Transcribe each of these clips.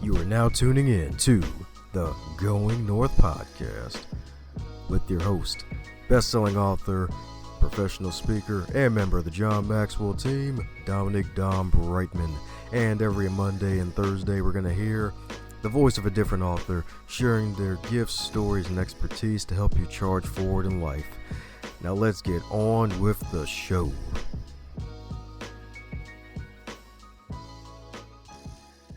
You are now tuning in to the Going North podcast with your host, best-selling author, professional speaker, and member of the John Maxwell team, Dominic Dom Brightman. And every Monday and Thursday, we're going to hear the voice of a different author sharing their gifts, stories, and expertise to help you charge forward in life. Now let's get on with the show.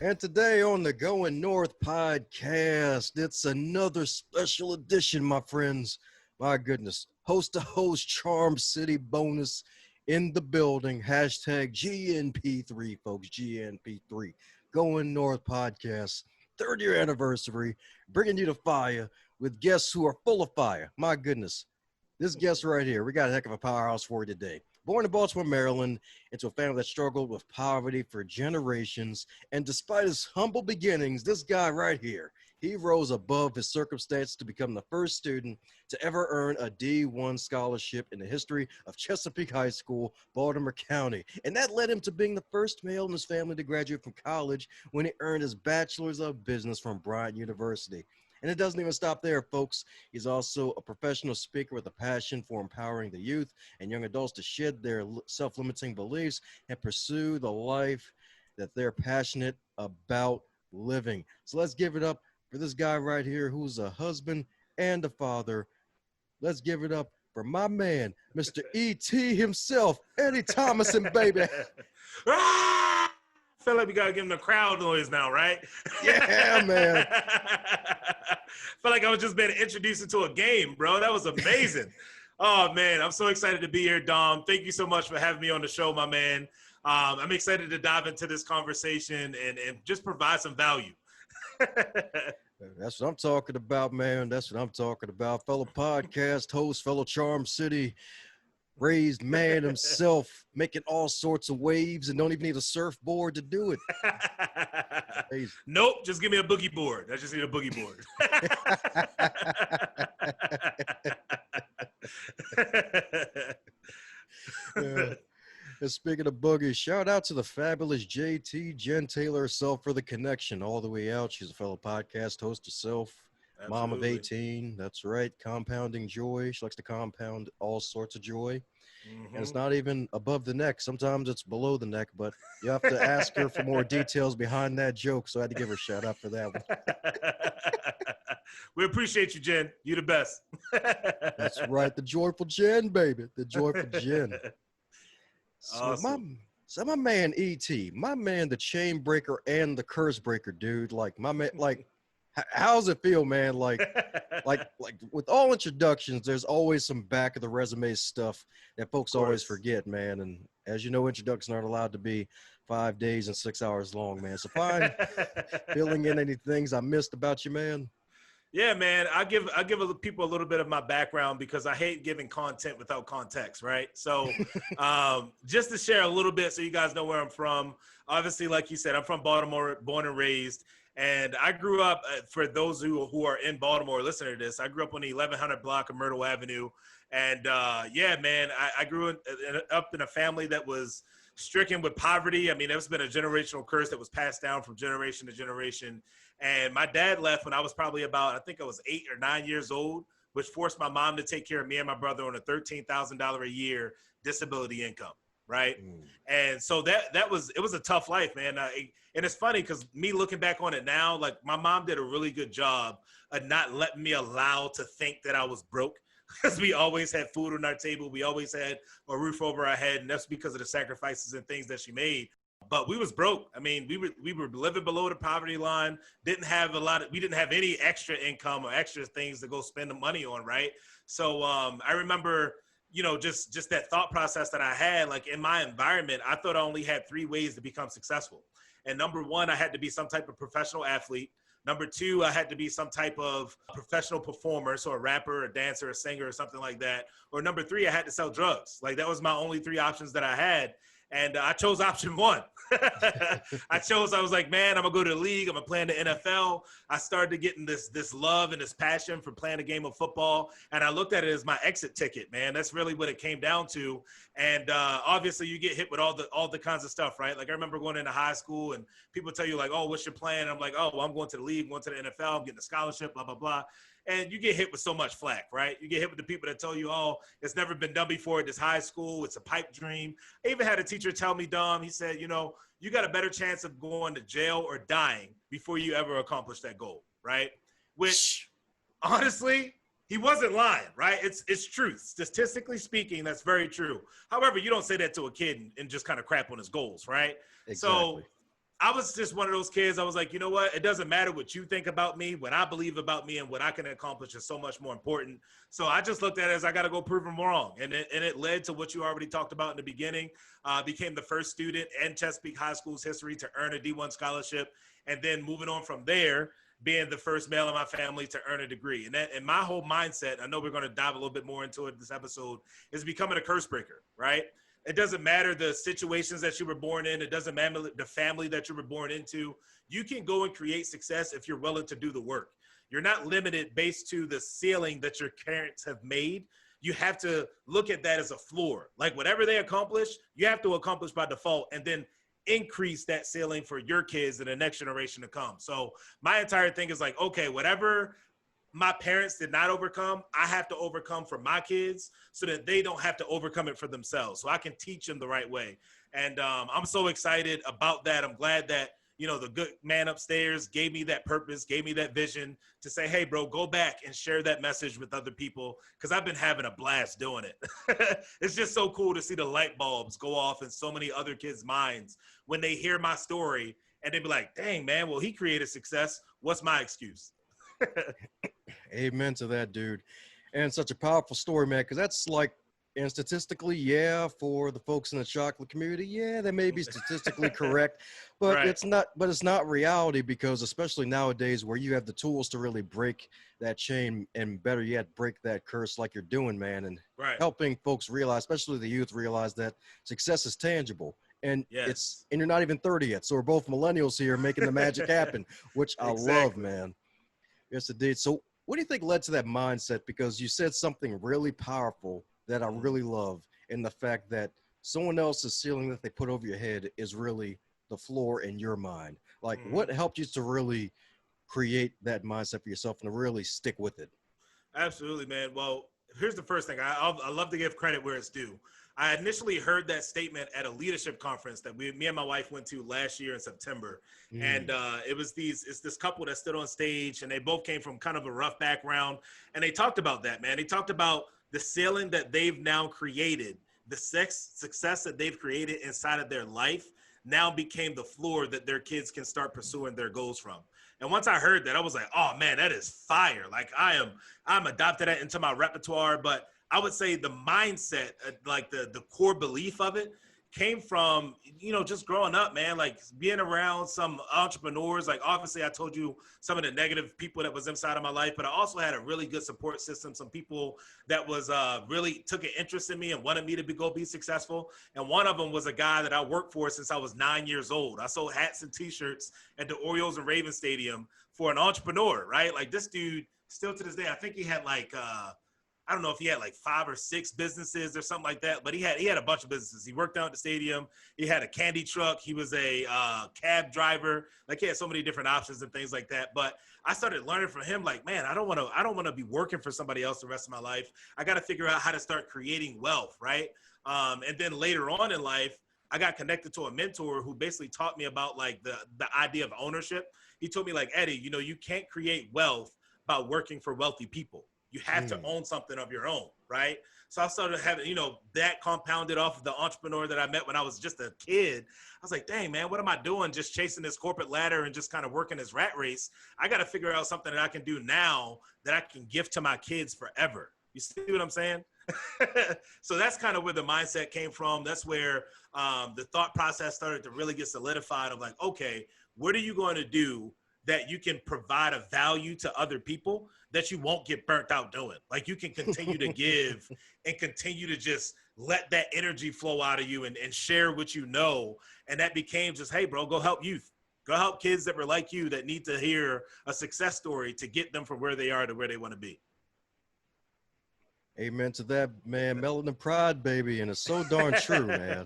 And today on the Going North podcast, it's another special edition, my friends. My goodness, host to host, Charm City bonus in the building. Hashtag GNP3, folks, GNP3. Going North podcast, third year anniversary, bringing you to fire with guests who are full of fire. My goodness, this guest right here, we got a heck of a powerhouse for you today. Born in Baltimore, Maryland, into a family that struggled with poverty for generations. And despite his humble beginnings, this guy right here, he rose above his circumstance to become the first student to ever earn a D1 scholarship in the history of Chesapeake High School, Baltimore County. And that led him to being the first male in his family to graduate from college when he earned his Bachelor's of Business from Bryant University. And it doesn't even stop there, folks. He's also a professional speaker with a passion for empowering the youth and young adults to shed their self-limiting beliefs and pursue the life that they're passionate about living. So let's give it up for this guy right here who's a husband and a father. Let's give it up for my man, Mr. E.T. himself, Eddie Thomason, baby. I feel like we gotta give him the crowd noise now, right? Yeah, man. Feel like I was just being introduced into a game, bro. That was amazing. Oh man, I'm so excited to be here, Dom. Thank you so much for having me on the show, my man. I'm excited to dive into this conversation and just provide some value. That's what I'm talking about, man. That's what I'm talking about. Fellow podcast host, fellow Charm City raised man himself, making all sorts of waves and don't even need a surfboard to do it. Nope, just give me a boogie board. I just need a boogie board. And speaking of boogies, shout out to the fabulous JT, Jen Taylor herself, for the connection all the way out. She's a fellow podcast host herself. Absolutely. Mom of 18. That's right. Compounding joy. She likes to compound all sorts of joy. Mm-hmm. And it's not even above the neck. Sometimes it's below the neck, but you have to ask her for more details behind that joke. So I had to give her a shout out for that one. We appreciate you, Jen. You're the best. That's right. The joyful Jen, baby. The joyful Jen. Awesome. So my man E.T., my man, the chain breaker and the curse breaker, dude. Like my man, like, how's it feel, man? Like with all introductions, there's always some back of the resume stuff that folks always forget, man. And as you know, introductions aren't allowed to be 5 days and 6 hours long, man. So fine, filling in any things I missed about you, man. Yeah, man. I give people a little bit of my background because I hate giving content without context, right? So just to share a little bit so you guys know where I'm from. Obviously, like you said, I'm from Baltimore, born and raised. And I grew up, for those who are in Baltimore listening to this, I grew up on the 1100 block of Myrtle Avenue. And yeah, man, I grew up in a family that was stricken with poverty. I mean, it's been a generational curse that was passed down from generation to generation. And my dad left when I was probably about, I think I was 8 or 9 years old, which forced my mom to take care of me and my brother on a $13,000 a year disability income. Right. And so it was a tough life, man. And it's funny because me looking back on it now, like my mom did a really good job of not letting me allow to think that I was broke, because we always had food on our table. We always had a roof over our head. And that's because of the sacrifices and things that she made. But we was broke. I mean, we were living below the poverty line, we didn't have any extra income or extra things to go spend the money on. Right. So I remember, you know, just that thought process that I had, like in my environment, I thought I only had 3 ways to become successful. And number 1, I had to be some type of professional athlete. Number 2, I had to be some type of professional performer. So a rapper, a dancer, a singer, or something like that. Or number 3, I had to sell drugs. Like that was my only 3 options that I had. And I chose option one. I was like, man, I'm gonna go to the league. I'm gonna play in the NFL. I started getting this love and this passion for playing a game of football. And I looked at it as my exit ticket, man. That's really what it came down to. And obviously you get hit with all the kinds of stuff, right? Like I remember going into high school and people tell you like, oh, what's your plan? And I'm like, oh, well, I'm going to the league, I'm going to the NFL, I'm getting a scholarship, blah, blah, blah. And you get hit with so much flack, right? You get hit with the people that tell you, oh, it's never been done before at this high school. It's a pipe dream. I even had a teacher tell me, Dom, he said, you know, you got a better chance of going to jail or dying before you ever accomplish that goal, right? Which, honestly, he wasn't lying, right? It's truth. Statistically speaking, that's very true. However, you don't say that to a kid and just kind of crap on his goals, right? Exactly. So I was just one of those kids. I was like, you know what? It doesn't matter what you think about me. What I believe about me and what I can accomplish is so much more important. So I just looked at it as I got to go prove them wrong. And it led to what you already talked about in the beginning. Became the first student in Chesapeake High School's history to earn a D1 scholarship. And then moving on from there, being the first male in my family to earn a degree. And my whole mindset, I know we're going to dive a little bit more into it this episode, is becoming a curse breaker, right? It doesn't matter the situations that you were born in. It doesn't matter the family that you were born into. You can go and create success if you're willing to do the work. You're not limited based to the ceiling that your parents have made. You have to look at that as a floor. Like whatever they accomplish, you have to accomplish by default and then increase that ceiling for your kids and the next generation to come. So my entire thing is like, okay, whatever my parents did not overcome, I have to overcome for my kids so that they don't have to overcome it for themselves. So I can teach them the right way. And I'm so excited about that. I'm glad that, you know, the good man upstairs gave me that purpose, gave me that vision to say, hey, bro, go back and share that message with other people because I've been having a blast doing it. It's just so cool to see the light bulbs go off in so many other kids' minds when they hear my story and they be like, dang, man, well, he created success. What's my excuse? Amen to that, dude. And such a powerful story, man, because that's like, and statistically, yeah, for the folks in the chocolate community, yeah, they may be statistically correct, but Right. it's not reality because especially nowadays where you have the tools to really break that chain and better yet, break that curse like you're doing, man, and Right. helping folks realize, especially the youth, realize that success is tangible. And Yes. and you're not even 30 yet. So we're both millennials here making the magic happen, which I love, Exactly. man. Yes, indeed. So what do you think led to that mindset? Because you said something really powerful that I really love, in the fact that someone else's ceiling that they put over your head is really the floor in your mind. Like, Mm-hmm. what helped you to really create that mindset for yourself and to really stick with it? Absolutely, man. Well, here's the first thing. I love to give credit where it's due. I initially heard that statement at a leadership conference that me and my wife went to last year in September. And Mm, it's this couple that stood on stage and they both came from kind of a rough background. And they talked about that, man. They talked about the ceiling that they've now created, the success that they've created inside of their life now became the floor that their kids can start pursuing their goals from. And once I heard that, I was like, oh man, that is fire. Like I'm adopted that into my repertoire. But I would say the mindset, like the core belief of it came from, you know, just growing up, man, like being around some entrepreneurs. Like obviously I told you some of the negative people that was inside of my life, but I also had a really good support system. Some people that was really took an interest in me and wanted me to go be successful. And one of them was a guy that I worked for since I was 9 years old. I sold hats and t-shirts at the Orioles and Ravens Stadium for an entrepreneur, right? Like this dude still to this day, I think he had like, I don't know if he had like 5 or 6 businesses or something like that, but he had a bunch of businesses. He worked down at the stadium. He had a candy truck. He was a cab driver. Like he had so many different options and things like that. But I started learning from him, like, man, I don't want to be working for somebody else the rest of my life. I got to figure out how to start creating wealth, right? And then later on in life, I got connected to a mentor who basically taught me about like the idea of ownership. He told me like, Eddie, you know, you can't create wealth by working for wealthy people. You have to mm. own something of your own, right? So I started having, you know, that compounded off of the entrepreneur that I met when I was just a kid. I was like, dang, man, what am I doing just chasing this corporate ladder and just kind of working this rat race? I got to figure out something that I can do now that I can give to my kids forever. You see what I'm saying? So that's kind of where the mindset came from. That's where the thought process started to really get solidified of like, okay, what are you going to do that you can provide a value to other people that you won't get burnt out doing? Like you can continue to give and continue to just let that energy flow out of you and share what you know. And that became just, hey, bro, go help youth. Go help kids that were like you that need to hear a success story to get them from where they are to where they want to be. Amen to that, man. Melanin pride, baby. And it's so darn true, man.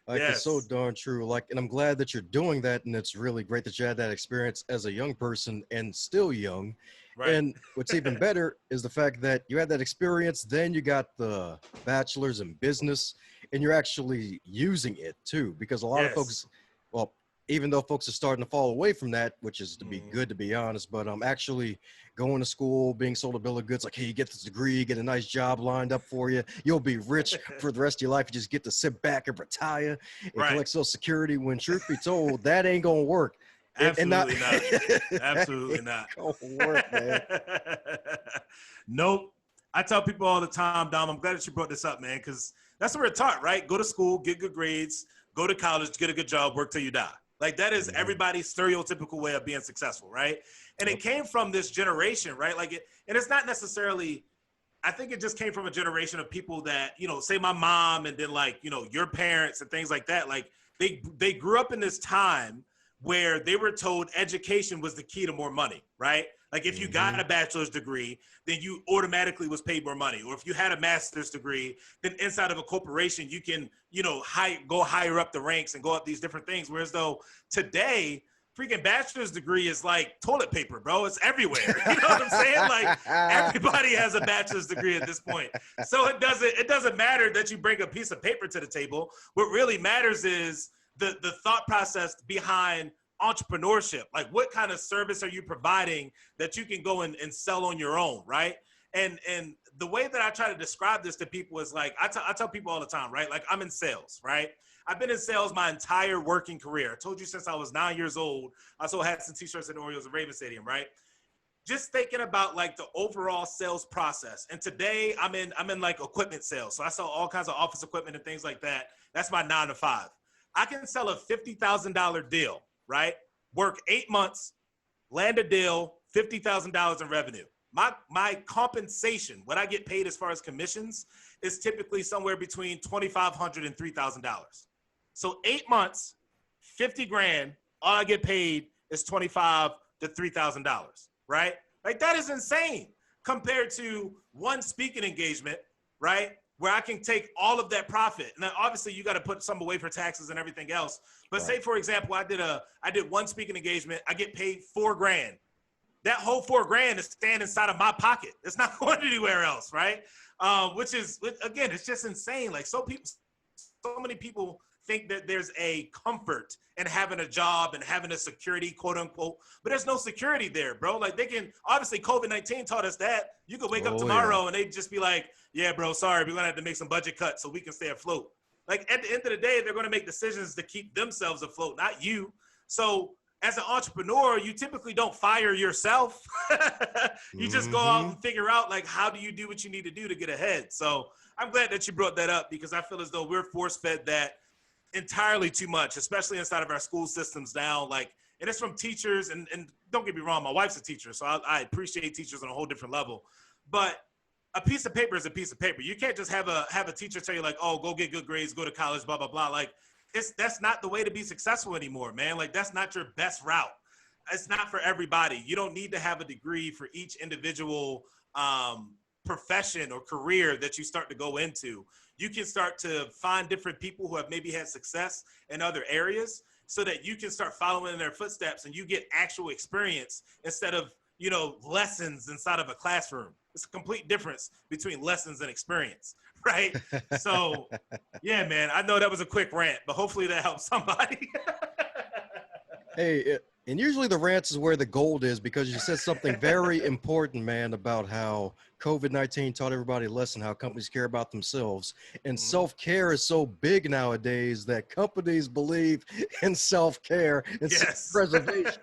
Like, it's so Yes. darn true. Like, and I'm glad that you're doing that. And it's really great that you had that experience as a young person and still young. Right. And what's even better is the fact that you had that experience, then you got the bachelor's in business, and you're actually using it too. Because a lot of Yes. folks, well, even though folks are starting to fall away from that, which is to be Mm. good, to be honest, but actually going to school, being sold a bill of goods, like, hey, you get this degree, get a nice job lined up for you, you'll be rich for the rest of your life. You just get to sit back and retire and Right. collect Social Security. When truth be told, that ain't gonna work. And not, Absolutely not. Absolutely not. gonna work, man. Nope. I tell people all the time, Dom, I'm glad that you brought this up, man, because that's what we're taught, right? Go to school, get good grades, go to college, get a good job, work till you die. Like, that is everybody's stereotypical way of being successful, right? And it came from this generation, right? Like, and it's not necessarily, I think it just came from a generation of people that, you know, say my mom and then, like, you know, your parents and things like that. Like, they grew up in this time where they were told education was the key to more money, right? Like, if you got a bachelor's degree, then you automatically was paid more money. Or if you had a master's degree, then inside of a corporation, you can, you know, go higher up the ranks and go up these different things. Whereas though today, freaking bachelor's degree is like toilet paper, bro. It's everywhere. You know what I'm saying? Like, everybody has a bachelor's degree at this point. So it doesn't matter that you bring a piece of paper to the table. What really matters is the thought process behind entrepreneurship. Like, what kind of service are you providing that you can go and sell on your own, right? And the way that I try to describe this to people is like, I tell people all the time, right? Like, I'm in sales, right? I've been in sales my entire working career. I told you since I was 9 years old. I also had some t-shirts at the Orioles and Ravens Stadium, right? Just thinking about like the overall sales process. And today I'm in like equipment sales. So I sell all kinds of office equipment and things like that. That's my 9 to 5. I can sell a $50,000 deal, right? Work 8 months, land a deal, $50,000 in revenue. My compensation, what I get paid as far as commissions, is typically somewhere between $2,500 and $3,000. So 8 months, 50 grand, all I get paid is $25,000 to $3,000, right? Like, that is insane compared to one speaking engagement, right? Where I can take all of that profit. Now, obviously, you got to put some away for taxes and everything else. But say, for example, I did one speaking engagement. I get paid $4 grand. That whole $4 grand is staying inside of my pocket. It's not going anywhere else, right? Which is, again, it's just insane. Like, so many people think that there's a comfort in having a job and having a security, quote unquote, but there's no security there, bro. Like, they can, obviously COVID-19 taught us that. You could wake up tomorrow and they'd just be like, yeah, bro, sorry, we're gonna have to make some budget cuts so we can stay afloat. Like, at the end of the day, they're gonna make decisions to keep themselves afloat, not you. So as an entrepreneur, you typically don't fire yourself. You just go out and figure out, like, how do you do what you need to do to get ahead? So I'm glad that you brought that up, because I feel as though we're force-fed that entirely too much, especially inside of our school systems now. Like, and it's from teachers, and don't get me wrong, my wife's a teacher, so I appreciate teachers on a whole different level. But a piece of paper is a piece of paper. You can't just have a teacher tell you, like, oh, go get good grades, go to college, blah, blah, blah. Like, that's not the way to be successful anymore, man. Like, that's not your best route. It's not for everybody. You don't need to have a degree for each individual profession or career that you start to go into. You can start to find different people who have maybe had success in other areas, so that you can start following in their footsteps and you get actual experience instead of, you know, lessons inside of a classroom. It's a complete difference between lessons and experience, right? So, yeah, man, I know that was a quick rant, but hopefully that helps somebody. Hey, and usually the rants is where the gold is, because you said something very important, man, about how COVID-19 taught everybody a lesson, how companies care about themselves. And self-care is so big nowadays that companies believe in self-care and self-preservation.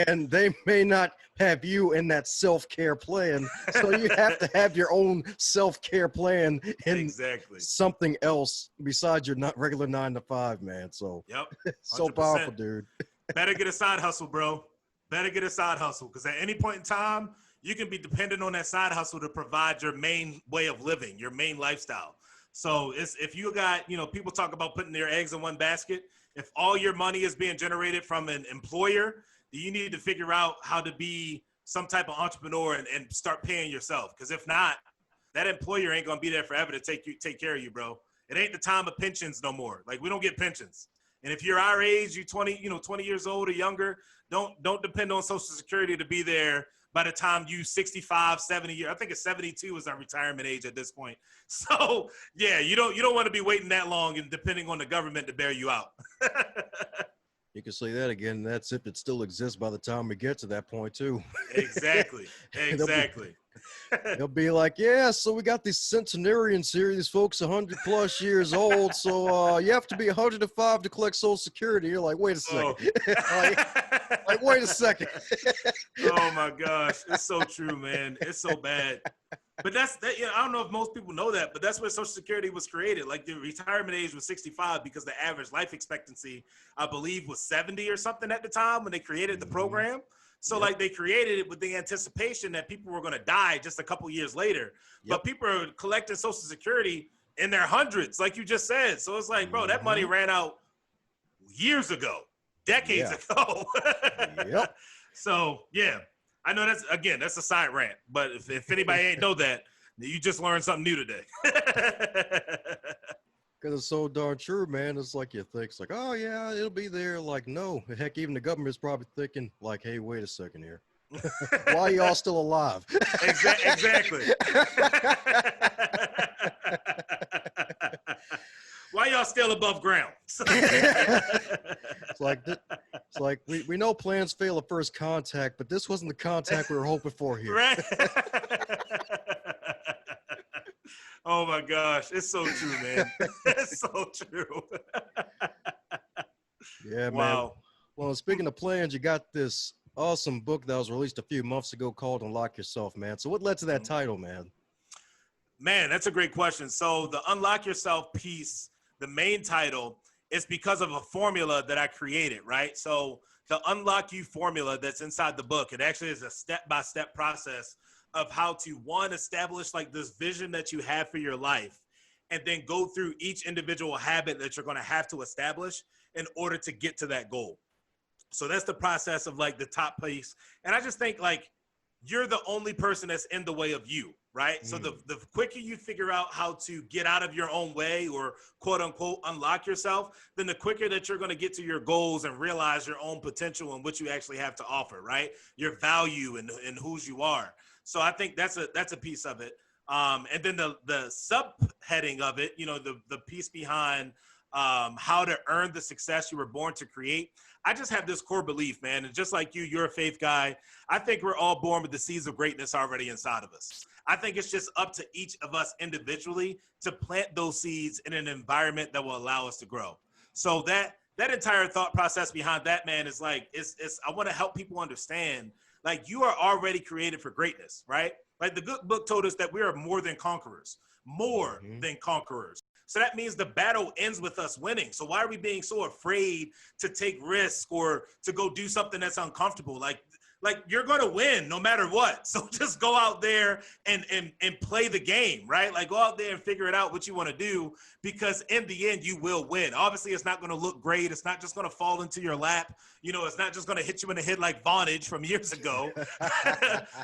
And they may not have you in that self-care plan. So you have to have your own self-care plan in something else besides your not regular 9 to 5, man. So so powerful, dude. Better get a side hustle, bro. Better get a side hustle, because at any point in time, you can be dependent on that side hustle to provide your main way of living, your main lifestyle. So if you got, people talk about putting their eggs in one basket. If all your money is being generated from an employer, you need to figure out how to be some type of entrepreneur and start paying yourself. Because if not, that employer ain't gonna be there forever to take care of you, bro. It ain't the time of pensions no more. Like, we don't get pensions. And if you're our age, you 20 years old or younger, don't depend on Social Security to be there by the time you 65, 70 years. I think it's 72 is our retirement age at this point. So yeah, you don't want to be waiting that long and depending on the government to bail you out. You can say that again. That's if it still exists by the time we get to that point too. Exactly. They'll be like, yeah, so we got these centenarians here, these folks 100 plus years old. So you have to be 105 to collect Social Security. You're like, wait a second. like, wait a second. Oh my gosh. It's so true, man. It's so bad. But I don't know if most people know that, but that's where Social Security was created. Like, the retirement age was 65 because the average life expectancy, I believe, was 70 or something at the time when they created the program. So like, they created it with the anticipation that people were going to die just a couple years later. But people are collecting Social Security in their hundreds, like you just said. So it's like, bro, that money ran out years ago, decades ago. So yeah. I know that's a side rant, but if anybody ain't know that, you just learned something new today. Because it's so darn true, man. It's like you think, it's like, oh yeah, it'll be there. Like, no, heck, even the government's probably thinking, like, hey, wait a second here. Why are y'all still alive? Exactly. Why y'all still above ground? It's like we know plans fail at first contact, but this wasn't the contact we were hoping for here. Right? Oh my gosh, it's so true, man. It's so true. Yeah, wow, man. Well, speaking of plans, you got this awesome book that was released a few months ago called Unlock Yourself, man. So what led to that title, man? Man, that's a great question. So the Unlock Yourself piece, the main title, is because of a formula that I created, right? So the Unlock You formula that's inside the book, it actually is a step-by-step process of how to, one, establish like this vision that you have for your life, and then go through each individual habit that you're going to have to establish in order to get to that goal. So that's the process of like the top piece. And I just think like, you're the only person that's in the way of you, right? So the quicker you figure out how to get out of your own way, or quote unquote unlock yourself, then the quicker that you're going to get to your goals and realize your own potential and what you actually have to offer, right? Your value and whose you are. So I think that's a piece of it. And then the subheading of it, the piece behind how to earn the success you were born to create. I just have this core belief, man. And just like you're a faith guy. I think we're all born with the seeds of greatness already inside of us. I think it's just up to each of us individually to plant those seeds in an environment that will allow us to grow. So that entire thought process behind that, man, is like, I want to help people understand, like, you are already created for greatness, right? Like, the good book told us that we are more than conquerors, than conquerors. So that means the battle ends with us winning. So why are we being so afraid to take risk or to go do something that's uncomfortable? Like you're going to win no matter what. So just go out there and play the game, right? Like, go out there and figure it out what you want to do, because in the end you will win. Obviously it's not going to look great. It's not just going to fall into your lap. It's not just going to hit you in the head like Vonage from years ago.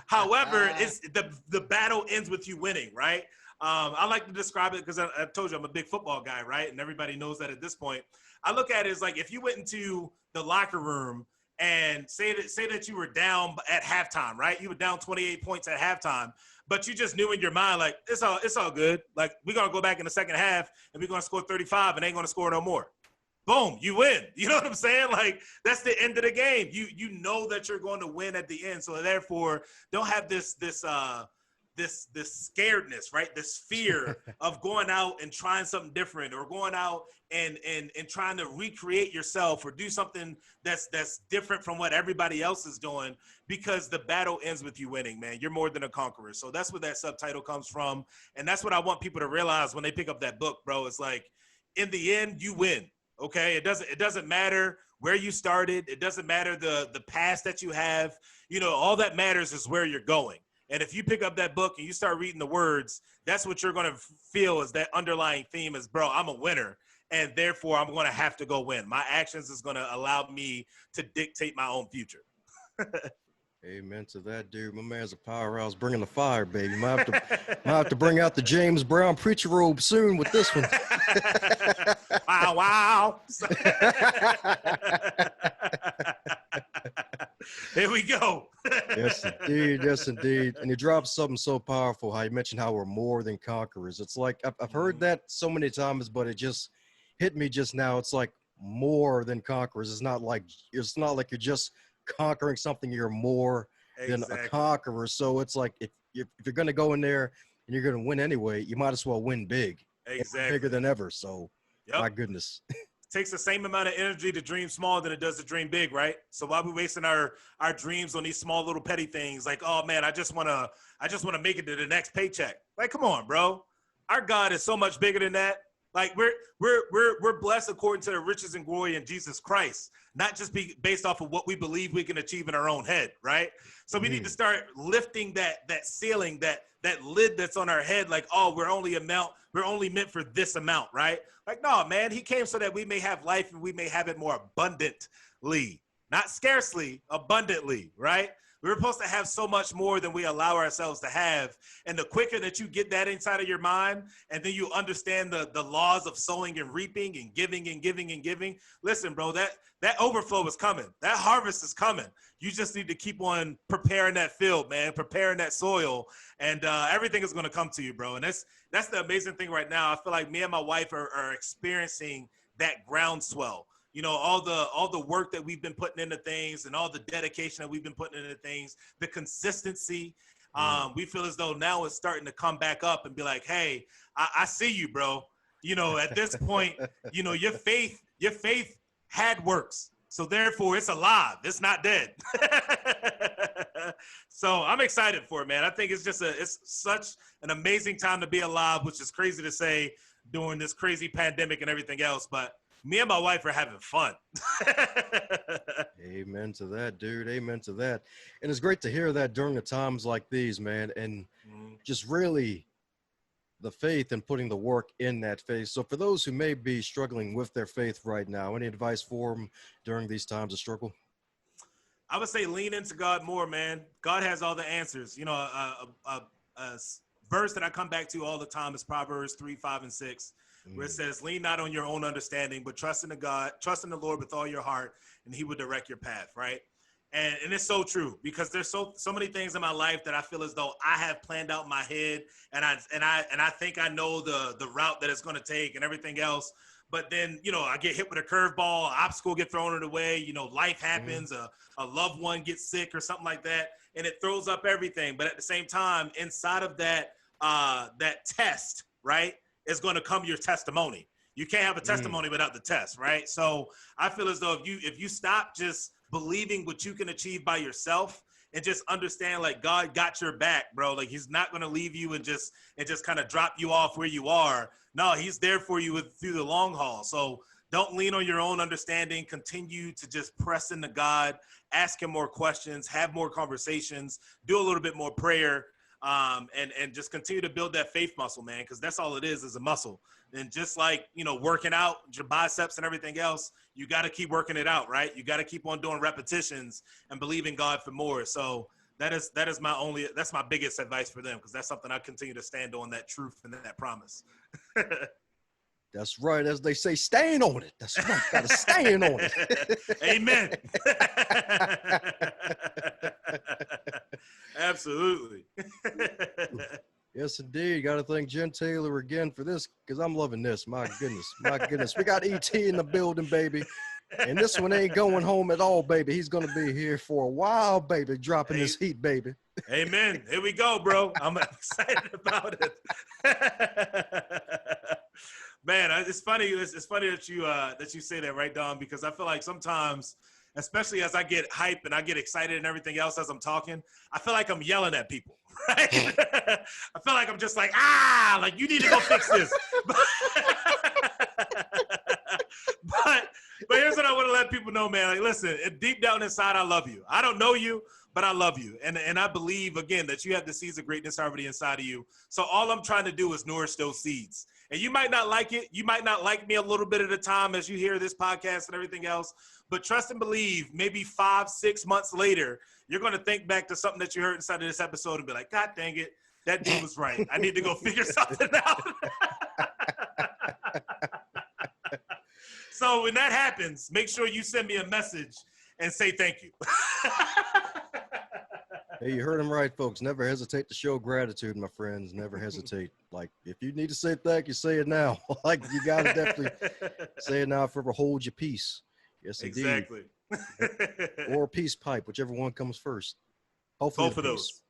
However, it's the battle ends with you winning, right? I like to describe it because I told you I'm a big football guy, right? And everybody knows that at this point. I look at it as like, if you went into the locker room and say that you were down at halftime, right? You were down 28 points at halftime, but you just knew in your mind, like, it's all good. Like, we're going to go back in the second half and we're going to score 35 and ain't going to score no more. Boom, you win. You know what I'm saying? Like, that's the end of the game. You know that you're going to win at the end. So therefore, don't have this scaredness, right? This fear of going out and trying something different, or going out and trying to recreate yourself or do something that's different from what everybody else is doing, because the battle ends with you winning, man. You're more than a conqueror. So that's where that subtitle comes from. And that's what I want people to realize when they pick up that book, bro. It's like, in the end, you win. Okay. It doesn't matter where you started. It doesn't matter the past that you have, all that matters is where you're going. And if you pick up that book and you start reading the words, that's what you're going to feel is that underlying theme is, bro, I'm a winner. And therefore, I'm going to have to go win. My actions is going to allow me to dictate my own future. Amen to that, dude. My man's a powerhouse, bringing the fire, baby. Might have to bring out the James Brown preacher robe soon with this one. Wow, wow. Here we go. Yes, indeed. Yes, indeed. And you dropped something so powerful. How you mentioned how we're more than conquerors. It's like I've heard that so many times, but it just hit me just now. It's like more than conquerors. It's not like you're just conquering something. You're more than a conqueror. So it's like if you're gonna go in there and you're gonna win anyway, you might as well win big, bigger than ever. So, my goodness. Takes the same amount of energy to dream small than it does to dream big, right? So why are we wasting our dreams on these small little petty things? Like, oh man, I just wanna make it to the next paycheck. Like, come on, bro. Our God is so much bigger than that. Like we're blessed according to the riches and glory in Jesus Christ, not just be based off of what we believe we can achieve in our own head, right? So we need to start lifting that ceiling, that lid that's on our head. Like, oh, we're only meant for this amount, right? Like, no, man, he came so that we may have life and we may have it more abundantly, not scarcely, abundantly, right? We're supposed to have so much more than we allow ourselves to have. And the quicker that you get that inside of your mind, and then you understand the laws of sowing and reaping and giving and giving and giving. Listen, bro, that overflow is coming. That harvest is coming. You just need to keep on preparing that field, man, preparing that soil, and everything is going to come to you, bro. And that's the amazing thing right now. I feel like me and my wife are experiencing that groundswell. You know, all the work that we've been putting into things and all the dedication that we've been putting into things, the consistency, we feel as though now it's starting to come back up and be like, hey, I see you, bro. You know, at this point, you know, your faith had works. So therefore it's alive. It's not dead. So I'm excited for it, man. I think it's such an amazing time to be alive, which is crazy to say during this crazy pandemic and everything else. But me and my wife are having fun. Amen to that, dude. Amen to that. And it's great to hear that during the times like these, man. And just really the faith and putting the work in that faith. So for those who may be struggling with their faith right now, any advice for them during these times of struggle? I would say lean into God more, man. God has all the answers. You know, a verse that I come back to all the time is Proverbs 3:5-6. Where it says, lean not on your own understanding, but trust in the Lord with all your heart, and he will direct your path, right? And it's so true, because there's so many things in my life that I feel as though I have planned out in my head, and I think I know the route that it's going to take and everything else. But then, you know, I get hit with a curveball, obstacle get thrown in the way, you know, life happens, a loved one gets sick or something like that, and it throws up everything. But at the same time, inside of that test, right, is going to come your testimony. You can't have a testimony without the test, right? So I feel as though if you stop just believing what you can achieve by yourself and just understand, like, God got your back, bro. Like, he's not going to leave you and just kind of drop you off where you are. No, he's there for you through the long haul. So don't lean on your own understanding. Continue to just press into God, ask him more questions, have more conversations, do a little bit more prayer. And just continue to build that faith muscle, man, because that's all it is a muscle. And just like, you know, working out your biceps and everything else, you got to keep working it out, right? You got to keep on doing repetitions and believe in God for more. So that's my biggest advice for them, because that's something I continue to stand on, that truth and that promise. That's right. As they say, stand on it. That's right. Got to stand on it. Amen. Absolutely. Yes, indeed. Got to thank Jen Taylor again for this, because I'm loving this. My goodness. My goodness. We got ET in the building, baby. And this one ain't going home at all, baby. He's going to be here for a while, baby, dropping this heat, baby. Amen. Here we go, bro. I'm excited about it. Man, it's funny. It's funny that you say that, right, Dom? Because I feel like sometimes, especially as I get hype and I get excited and everything else as I'm talking, I feel like I'm yelling at people, right? I feel like I'm just like, like, you need to go fix this. But here's what I want to let let people know, man, like, listen, deep down inside, I love you. I don't know you, but I love you. And I believe, again, that you have the seeds of greatness already inside of you. So all I'm trying to do is nourish those seeds. And you might not like it. You might not like me a little bit at a time as you hear this podcast and everything else. But trust and believe, maybe 5-6 months later, you're going to think back to something that you heard inside of this episode and be like, God dang it, that dude was right. I need to go figure something out. So when that happens, make sure you send me a message and say thank you. Hey, you heard him right, folks. Never hesitate to show gratitude, my friends. Never hesitate. Like, if you need to say thank you, say it now. Like, you got to definitely say it now, forever hold your peace. Yes, indeed. Exactly. Or a peace pipe, whichever one comes first. Hopefully Both of those.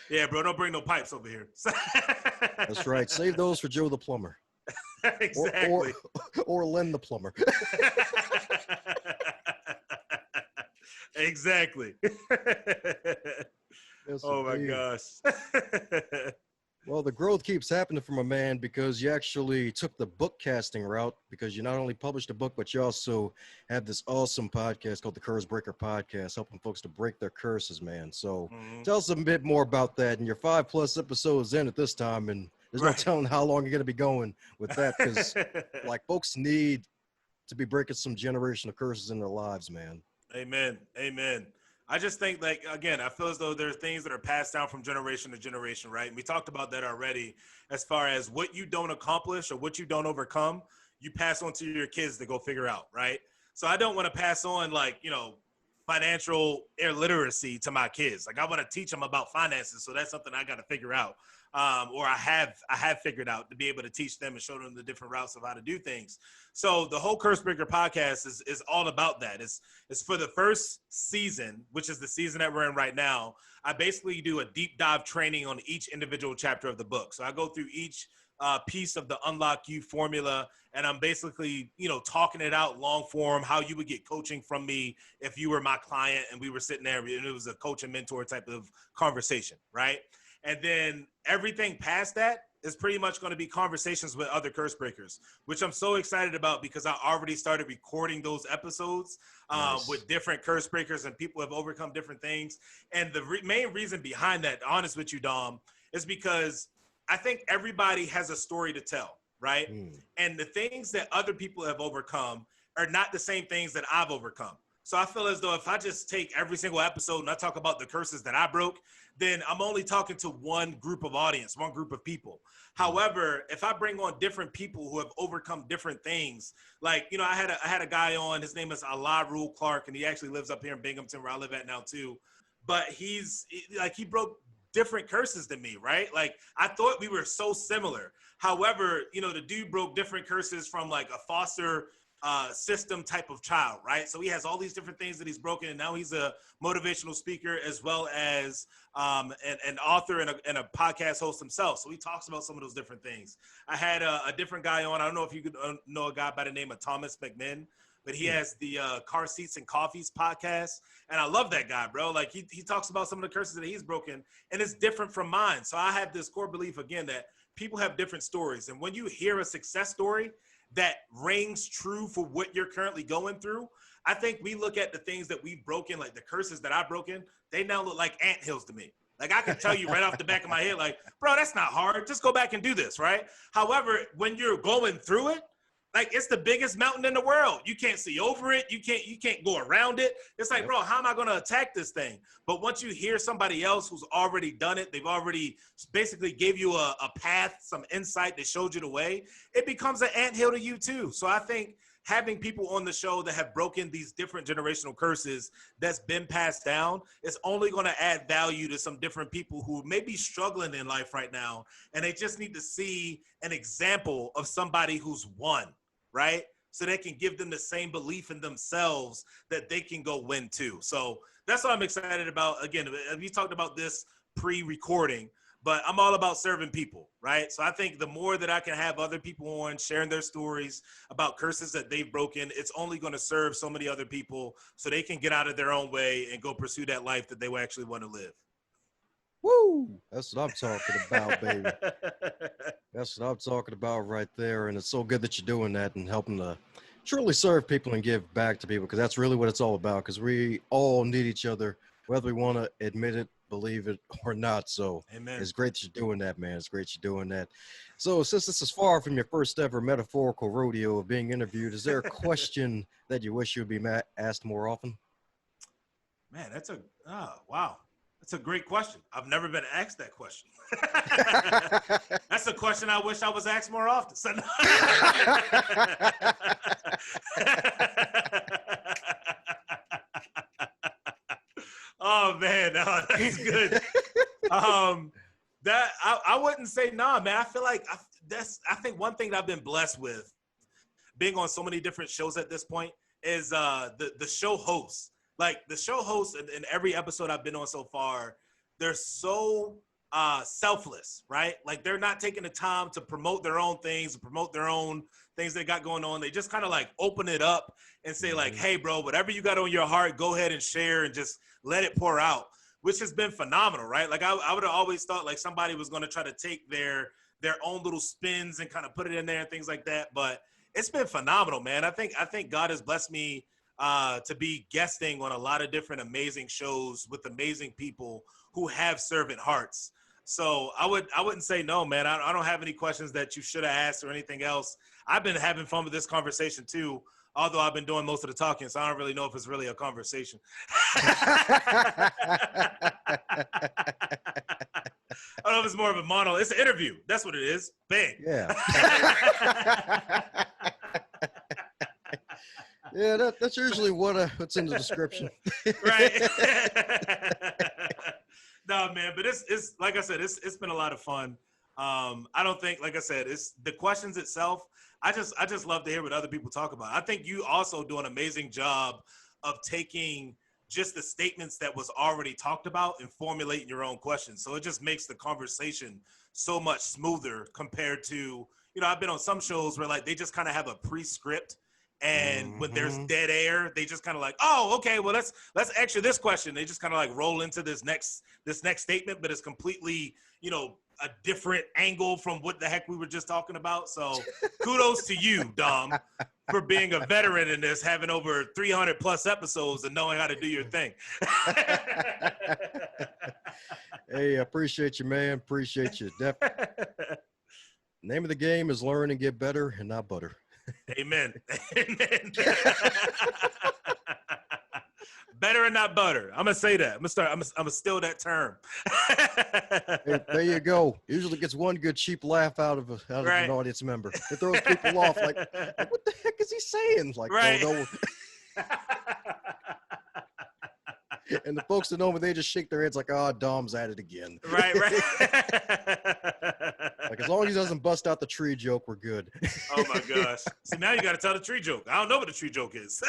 Yeah, bro, don't bring no pipes over here. That's right. Save those for Joe the plumber. Exactly. Or Len the plumber. Exactly. Yes, oh my indeed. gosh. Well, the growth keeps happening from a man because you actually took the book casting route, because you not only published a book, but you also have this awesome podcast called the Curse Breaker Podcast, helping folks to break their curses, man. So tell us a bit more about that. And you're 5+ episodes in at this time, and there's no telling how long you're going to be going with that, because like folks need to be breaking some generational curses in their lives, man. Amen. Amen. I just think, like, again, I feel as though there are things that are passed down from generation to generation, right? And we talked about that already, as far as what you don't accomplish or what you don't overcome, you pass on to your kids to go figure out, right? So I don't want to pass on, like, you know, financial illiteracy to my kids. Like, I want to teach them about finances. So that's something I got to figure out. Or I have figured out to be able to teach them and show them the different routes of how to do things. So the whole Curse Breaker podcast is all about that. It's for the first season, which is the season that we're in right now. I basically do a deep dive training on each individual chapter of the book. So I go through each piece of the Unlock You formula, and I'm basically, you know, talking it out long form, how you would get coaching from me if you were my client and we were sitting there and it was a coach and mentor type of conversation, right? And then everything past that is pretty much going to be conversations with other curse breakers, which I'm so excited about because I already started recording those episodes Nice. with different curse breakers and people have overcome different things. And the main reason behind that, honest with you, Dom, is because I think everybody has a story to tell, right? And the things that other people have overcome are not the same things that I've overcome. So I feel as though if I just take every single episode and I talk about the curses that I broke, then I'm only talking to one group of audience, one group of people. However, if I bring on different people who have overcome different things, like, you know, I had a guy on, his name is Allah Rule Clark, and he actually lives up here in Binghamton where I live at now too. But he broke different curses than me, right? Like, I thought we were so similar. However, you know, the dude broke different curses from like a foster system type of child, right? So he has all these different things that he's broken, and now he's a motivational speaker as well as an author and a podcast host himself. So he talks about some of those different things. I had a different guy on. I don't know if you could know a guy by the name of Thomas McMinn, but he has the Car Seats and Coffees podcast, and I love that guy, bro. Like, he talks about some of the curses that he's broken, and it's different from mine. So I have this core belief, again, that people have different stories, and when you hear a success story that rings true for what you're currently going through, I think we look at the things that we've broken, like the curses that I've broken, they now look like anthills to me. Like, I can tell you right off the back of my head, like, bro, that's not hard. Just go back and do this, right? However, when you're going through it, like, it's the biggest mountain in the world. You can't see over it. You can't go around it. It's like, bro, how am I going to attack this thing? But once you hear somebody else who's already done it, they've already basically gave you a path, some insight that showed you the way, it becomes an anthill to you too. So I think having people on the show that have broken these different generational curses that's been passed down is only going to add value to some different people who may be struggling in life right now. And they just need to see an example of somebody who's won, right? So they can give them the same belief in themselves that they can go win too. So that's what I'm excited about. Again, we talked about this pre-recording, but I'm all about serving people, right? So I think the more that I can have other people on sharing their stories about curses that they've broken, it's only going to serve so many other people so they can get out of their own way and go pursue that life that they actually want to live. Woo! That's what I'm talking about, baby. That's what I'm talking about right there. And it's so good that you're doing that and helping to truly serve people and give back to people because that's really what it's all about. Because we all need each other, whether we want to admit it, believe it, or not. So Amen. it's great that you're doing that, man. It's great you're doing that. So since this is far from your first ever metaphorical rodeo of being interviewed, is there a question that you wish you would be asked more often? Man, wow. That's a great question. I've never been asked that question. That's a question I wish I was asked more often. So, oh man, no, that's good. That I wouldn't say nah, man. I feel like I think one thing that I've been blessed with being on so many different shows at this point is the show hosts. Like the show hosts in every episode I've been on so far, they're so selfless, right? Like they're not taking the time to promote their own things, to promote their own things they got going on. They just kind of like open it up and say like, hey, bro, whatever you got on your heart, go ahead and share and just let it pour out, which has been phenomenal, right? Like I would have always thought like somebody was going to try to take their own little spins and kind of put it in there and things like that. But it's been phenomenal, man. I think God has blessed me to be guesting on a lot of different amazing shows with amazing people who have servant hearts. So I wouldn't say no, man. I don't have any questions that you should have asked or anything else. I've been having fun with this conversation too, although I've been doing most of the talking, so I don't really know if it's really a conversation. I don't know if it's more of a monologue. It's an interview. That's what it is. Bang. Yeah. Yeah, that's usually what's in the description. Right. No, man, but it's like I said, it's been a lot of fun. I don't think, like I said, it's the questions itself. I just love to hear what other people talk about. I think you also do an amazing job of taking just the statements that was already talked about and formulating your own questions. So it just makes the conversation so much smoother compared to, I've been on some shows where like they just kind of have a pre-script. And when there's dead air, they just kind of like, oh, okay, well, let's answer this question. They just kind of like roll into this next statement, but it's completely, a different angle from what the heck we were just talking about. So kudos to you, Dom, for being a veteran in this, having over 300 plus episodes and knowing how to do your thing. Hey, I appreciate you, man. Appreciate you. Name of the game is learn and get better and not butter. Amen. Amen. Better and not butter. I'm gonna say that. I'm gonna steal that term. Hey, there you go. Usually gets one good cheap laugh out of an audience member. It throws people off. Like, what the heck is he saying? Like, right. No. And the folks that know me, they just shake their heads like, oh, Dom's at it again. Right. Like, as long as he doesn't bust out the tree joke, we're good. Oh my gosh. See, now you got to tell the tree joke. I don't know what the tree joke is.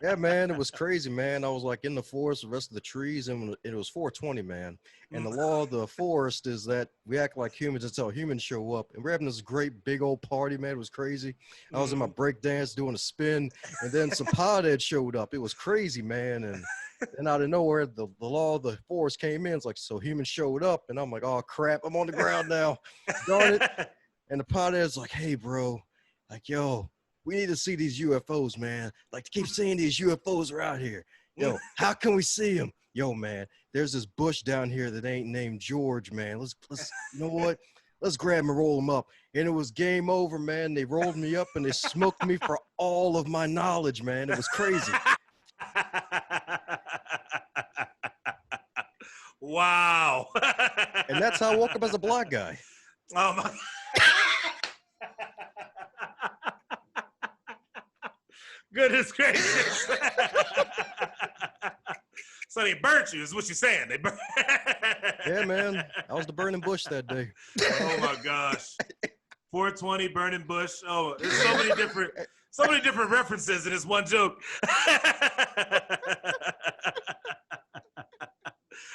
Yeah, man, it was crazy, man. I was like in the forest, the rest of the trees, and it was 420, man. And the law of the forest is that we act like humans until humans show up. And we're having this great big old party, man. It was crazy. I was in my break dance doing a spin, and then some potheads showed up. It was crazy, man. And then out of nowhere, the law of the forest came in. It's like, so humans showed up, and I'm like, oh crap, I'm on the ground now. Darn it. And the pothead's like, hey, bro, like, yo, we need to see these UFOs, man. Like, to keep saying these UFOs are out here. Yo, how can we see them? Yo, man, there's this bush down here that ain't named George, man. Let's you know what? Let's grab him and roll him up. And it was game over, man. They rolled me up and they smoked me for all of my knowledge, man. It was crazy. Wow. And that's how I woke up as a black guy. Oh my. Goodness gracious. So they burnt you, is what you're saying. They burnt. Yeah, man. I was the burning bush that day. Oh my gosh. 420 burning bush. Oh, there's so many different references in this one joke.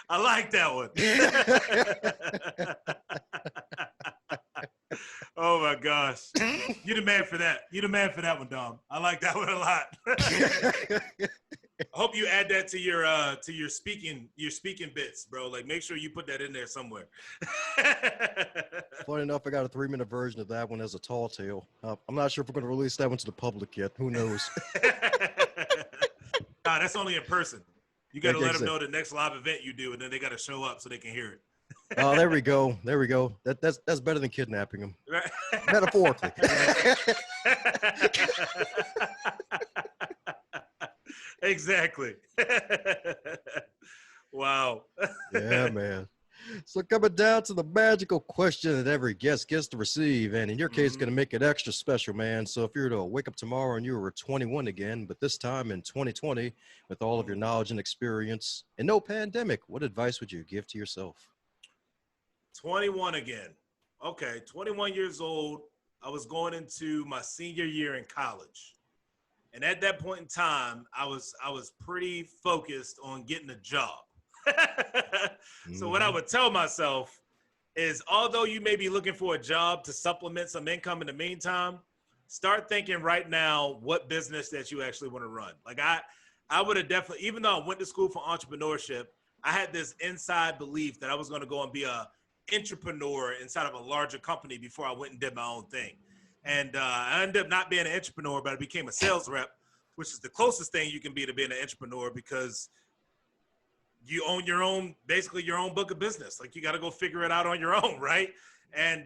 I like that one. Oh my gosh. You the man for that. You the man for that one, Dom. I like that one a lot. I hope you add that to your speaking bits, bro. Like, make sure you put that in there somewhere. Funny enough, I got a 3-minute version of that one as a tall tale. I'm not sure if we're going to release that one to the public yet. Who knows? Nah, that's only in person. You got to let them Exactly. know the next live event you do, and then they got to show up so they can hear it. Oh, there we go. There we go. That's better than kidnapping them. Right? Metaphorically. Exactly. Wow. Yeah, man. So coming down to the magical question that every guest gets to receive, and in your case, going to make it extra special, man. So if you were to wake up tomorrow and you were 21 again, but this time in 2020, with all of your knowledge and experience and no pandemic, what advice would you give to yourself? 21 again. Okay, 21 years old. I was going into my senior year in college. And at that point in time, I was pretty focused on getting a job. So what I would tell myself is, although you may be looking for a job to supplement some income in the meantime, start thinking right now what business that you actually want to run. Like I would have definitely, even though I went to school for entrepreneurship, I had this inside belief that I was going to go and be a entrepreneur inside of a larger company before I went and did my own thing. And I ended up not being an entrepreneur, but I became a sales rep, which is the closest thing you can be to being an entrepreneur, because you own your own, basically your own book of business. Like, you got to go figure it out on your own, right? And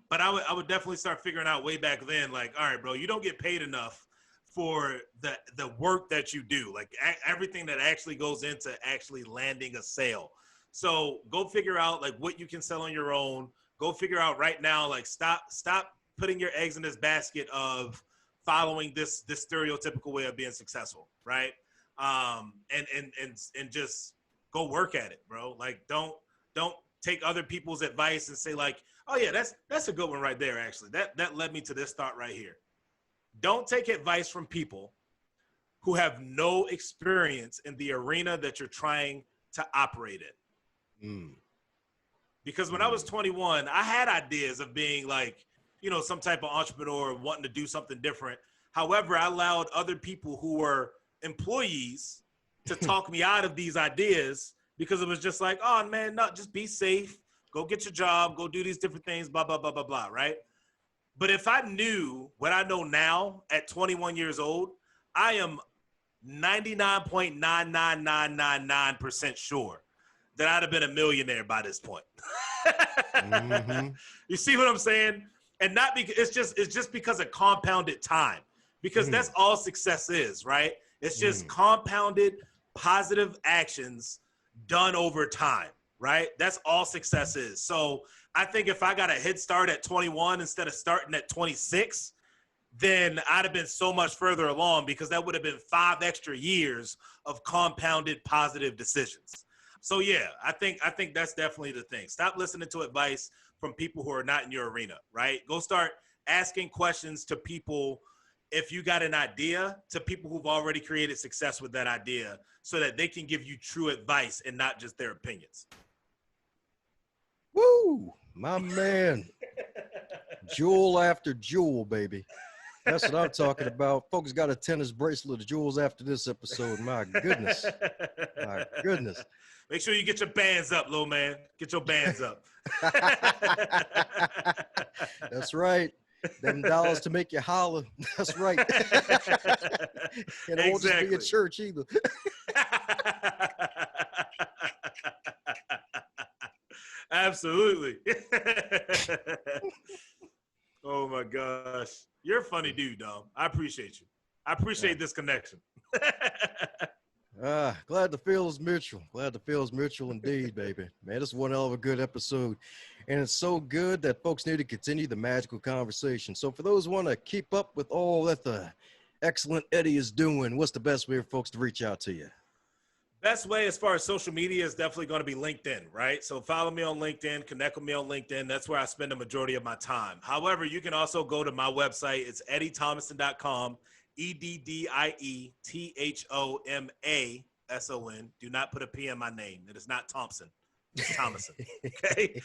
but I would definitely start figuring out way back then, like, all right, bro, you don't get paid enough for the work that you do, like everything that actually goes into actually landing a sale. So go figure out like what you can sell on your own. Go figure out right now, like stop putting your eggs in this basket of following this stereotypical way of being successful, right? And just go work at it, bro. Like, don't take other people's advice and say like, oh yeah, that's a good one right there. Actually, that led me to this thought right here. Don't take advice from people who have no experience in the arena that you're trying to operate in. Because when I was 21, I had ideas of being like, you know, some type of entrepreneur, wanting to do something different. However, I allowed other people who were employees to talk me out of these ideas, because it was just like, oh man, no, just be safe, go get your job, go do these different things, blah, blah, blah, blah, blah, right? But if I knew what I know now at 21 years old, I am 99.99999% sure that I'd have been a millionaire by this point. You see what I'm saying? And not because it's just because of compounded time, because that's all success is, right? It's just compounded positive actions done over time, right? That's all success is. So I think if I got a head start at 21 instead of starting at 26, then I'd have been so much further along, because that would have been 5 extra years of compounded positive decisions. So yeah, I think that's definitely the thing. Stop listening to advice from people who are not in your arena, right? Go start asking questions to people, if you got an idea, to people who've already created success with that idea, so that they can give you true advice and not just their opinions. Woo, my man. Jewel after jewel, baby. That's what I'm talking about. Folks got a tennis bracelet of jewels after this episode. My goodness. My goodness. Make sure you get your bands up, little man. Get your bands up. That's right. Them dollars to make you holler. That's right. And it won't just be a church either. Absolutely. Oh my gosh. You're a funny dude, Dom. I appreciate you. I appreciate this connection. Glad the feel is mutual. Glad the feel is mutual indeed, baby. Man, this is one hell of a good episode. And it's so good that folks need to continue the magical conversation. So for those who want to keep up with all that the excellent Eddie is doing, what's the best way for folks to reach out to you? Best way as far as social media is definitely going to be LinkedIn, right? So follow me on LinkedIn, connect with me on LinkedIn. That's where I spend the majority of my time. However, you can also go to my website. It's eddiethomason.com, EDDIETHOMASON. Do not put a P in my name. It is not Thompson. It's Thomason. Okay.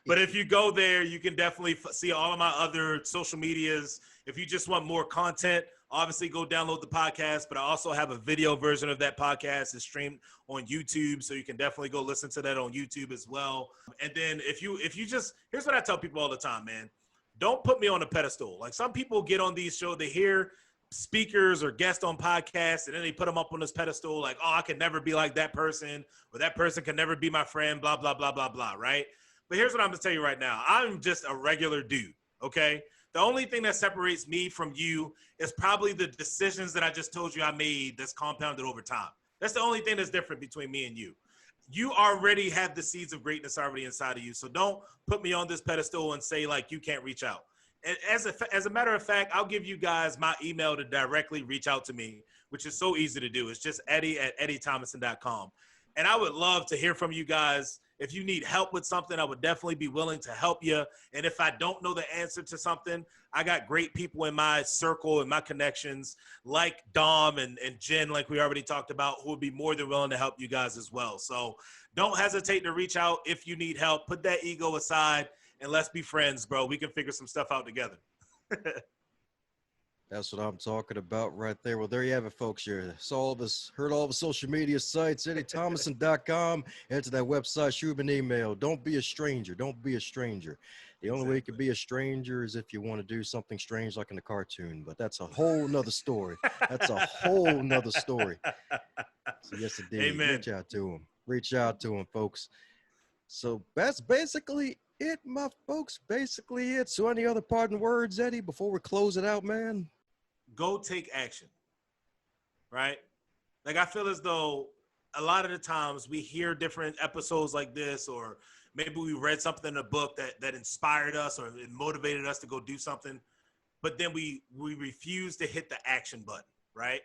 But if you go there, you can definitely see all of my other social medias. If you just want more content, obviously go download the podcast, but I also have a video version of that podcast. It's streamed on YouTube, so you can definitely go listen to that on YouTube as well. And then if you just, here's what I tell people all the time, man. Don't put me on a pedestal. Like some people get on these shows, they hear speakers or guests on podcasts, and then they put them up on this pedestal like, oh, I can never be like that person, or that person can never be my friend, blah, blah, blah, blah, blah, right? But here's what I'm going to tell you right now. I'm just a regular dude, okay? The only thing that separates me from you is probably the decisions that I just told you I made that's compounded over time. That's the only thing that's different between me and you. You already have the seeds of greatness already inside of you. So don't put me on this pedestal and say like you can't reach out. And as a matter of fact, I'll give you guys my email to directly reach out to me, which is so easy to do. It's just Eddie@EddieThomason.com. And I would love to hear from you guys. If you need help with something, I would definitely be willing to help you. And if I don't know the answer to something, I got great people in my circle and my connections like Dom and Jen, like we already talked about, who would be more than willing to help you guys as well. So don't hesitate to reach out if you need help. Put that ego aside and let's be friends, bro. We can figure some stuff out together. That's what I'm talking about right there. Well, there you have it, folks. You saw all of us, heard all the social media sites, EddieThomason.com. Enter that website, shoot him an email. Don't be a stranger. Don't be a stranger. The only way you can be a stranger is if you want to do something strange like in the cartoon, but that's a whole nother story. That's a whole nother story. So yes, indeed. Amen. Reach out to him. Reach out to him, folks. So that's basically it, my folks. Basically it. So any other parting words, Eddie, before we close it out, man? Go take action, right? Like I feel as though a lot of the times we hear different episodes like this, or maybe we read something in a book that inspired us or it motivated us to go do something, but then we refuse to hit the action button, right?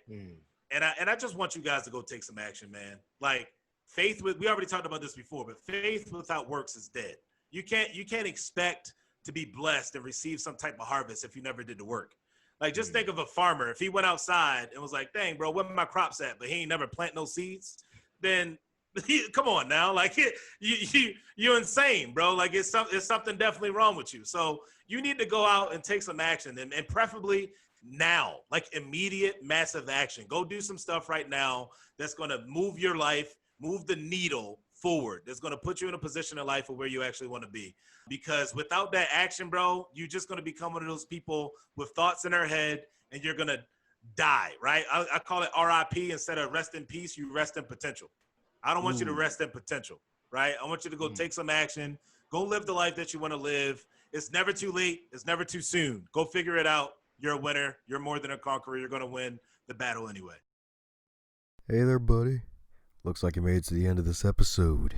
And I just want you guys to go take some action, man. Like we already talked about this before, but faith without works is dead. You can't expect to be blessed and receive some type of harvest if you never did the work. Like, just think of a farmer. If he went outside and was like, dang, bro, where my crops at? But he ain't never plant no seeds. Then, come on now. Like, you're insane, bro. Like, it's something definitely wrong with you. So you need to go out and take some action, and preferably now, like immediate, massive action. Go do some stuff right now that's going to move your life, move the needle forward. That's going to put you in a position in life where you actually want to be. Because without that action, bro, you're just going to become one of those people with thoughts in their head and you're going to die, right? I call it RIP. Instead of rest in peace, you rest in potential. I don't want you to rest in potential, right? I want you to go take some action. Go live the life that you want to live. It's never too late. It's never too soon. Go figure it out. You're a winner. You're more than a conqueror. You're going to win the battle anyway. Hey there, buddy. Looks like you made it to the end of this episode.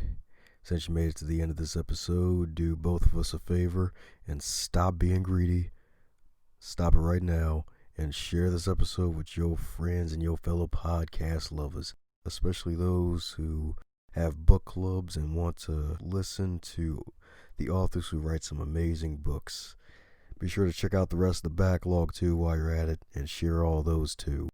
Since you made it to the end of this episode, do both of us a favor and stop being greedy. Stop it right now and share this episode with your friends and your fellow podcast lovers, especially those who have book clubs and want to listen to the authors who write some amazing books. Be sure to check out the rest of the backlog too while you're at it and share all those too.